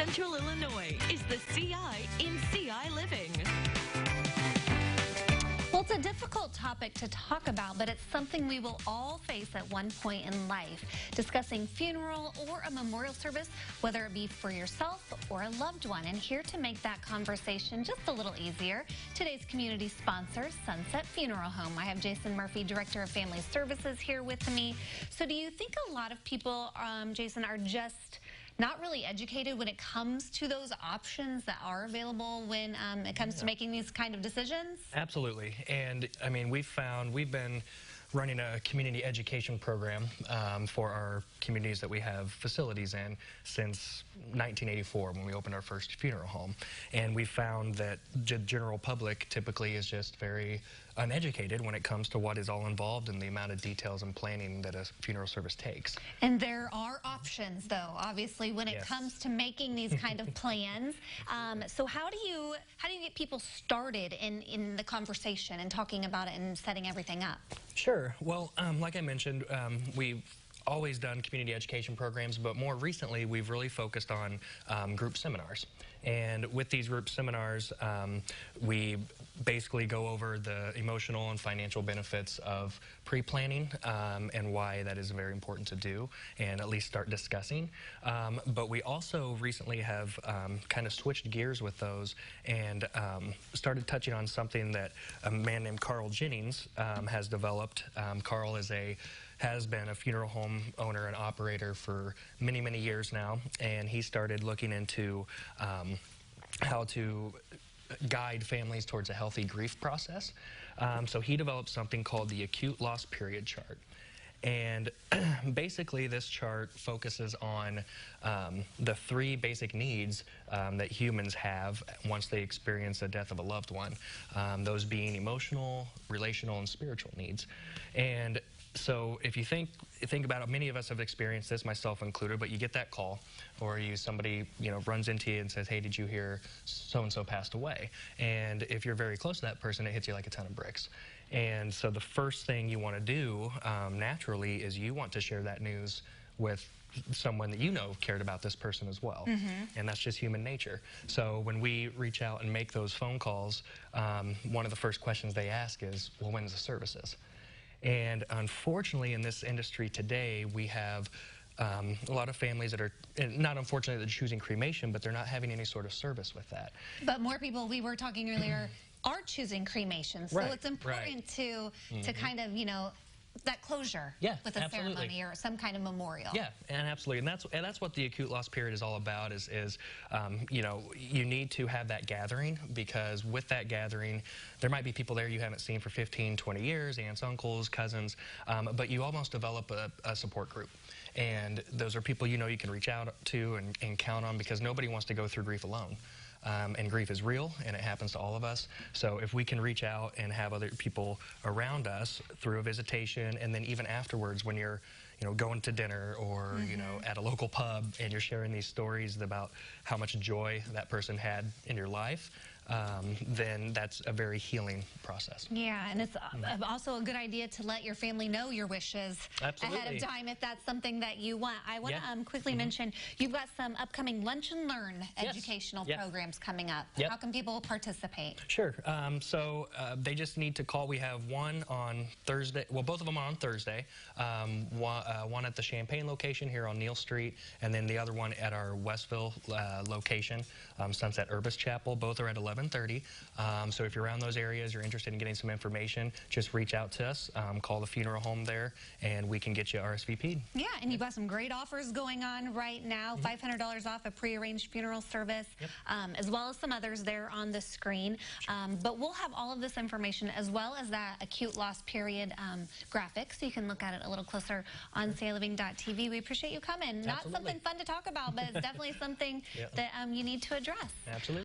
Central Illinois is the CI in ciLiving. Well, it's a difficult topic to talk about, but it's something we will all face at one point in life. Discussing funeral or a memorial service, whether it be for yourself or a loved one. And here to make that conversation just a little easier, today's community sponsor, Sunset Funeral Home. I have Jason Murphy, Director of Family Services, here with me. So do you think a lot of people, Jason, are just not really educated when it comes to those options that are available when it comes to making these kind of decisions? Absolutely. And I mean, we've been running a community education program for our communities that we have facilities in since 1984 when we opened our first funeral home. And we found that the general public typically is just very uneducated when it comes to what is all involved and the amount of details and planning that a funeral service takes. And there are options, though, obviously, when it comes to making these kind of plans. So how do you get people started in the conversation and talking about it and setting everything up? Sure. Well, like I mentioned, we've always done community education programs, but more recently we've really focused on group seminars. And with these group seminars, we basically go over the emotional and financial benefits of pre-planning and why that is very important to do and at least start discussing. But we also recently have kind of switched gears with those and started touching on something that a man named Carl Jennings has developed. Carl has been a funeral home owner and operator for many, many years now, and he started looking into how to guide families towards a healthy grief process. So he developed something called the Acute Loss Period Chart. And basically this chart focuses on the three basic needs that humans have once they experience the death of a loved one, those being emotional, relational, and spiritual needs. And so if you think about it, many of us have experienced this, myself included, but you get that call or somebody runs into you and says, hey, did you hear so-and-so passed away? And if you're very close to that person, it hits you like a ton of bricks. And so the first thing you want to do naturally is you want to share that news with someone that you know cared about this person as well. And that's just human nature. So when we reach out and make those phone calls, one of the first questions they ask is, well, when's the services? And unfortunately, in this industry today, we have a lot of families that are, not unfortunately, they're choosing cremation, but they're not having any sort of service with that. But more people, we were talking earlier, are choosing cremation. So it's important to kind of, that closure with a ceremony or some kind of memorial. Yeah, and absolutely. And that's what the acute loss period is all about is you need to have that gathering, because with that gathering, there might be people there you haven't seen for 15, 20 years, aunts, uncles, cousins, but you almost develop a support group. And those are people you can reach out to and count on, because nobody wants to go through grief alone. And grief is real, and it happens to all of us. So if we can reach out and have other people around us through a visitation, and then even afterwards when you're going to dinner or at a local pub and you're sharing these stories about how much joy that person had in your life, then that's a very healing process. Yeah, and it's also a good idea to let your family know your wishes ahead of time if that's something that you want. I want to quickly mention, you've got some upcoming Lunch and Learn educational programs coming up. How can people participate? Sure. So they just need to call. We have one on Thursday. Well, both of them are on Thursday. One at the Champaign location here on Neal Street, and then the other one at our Westville location, Sunset Urbis Chapel. Both are at 11:30. So if you're around those areas, you're interested in getting some information, just reach out to us, call the funeral home there, and we can get you RSVP'd. Yeah, and you've got some great offers going on right now. $500 off a prearranged funeral service, as well as some others there on the screen. But we'll have all of this information, as well as that acute loss period graphic, so you can look at it a little closer on ciLiving.tv. We appreciate you coming. Not something fun to talk about, but it's definitely something that you need to address. Absolutely.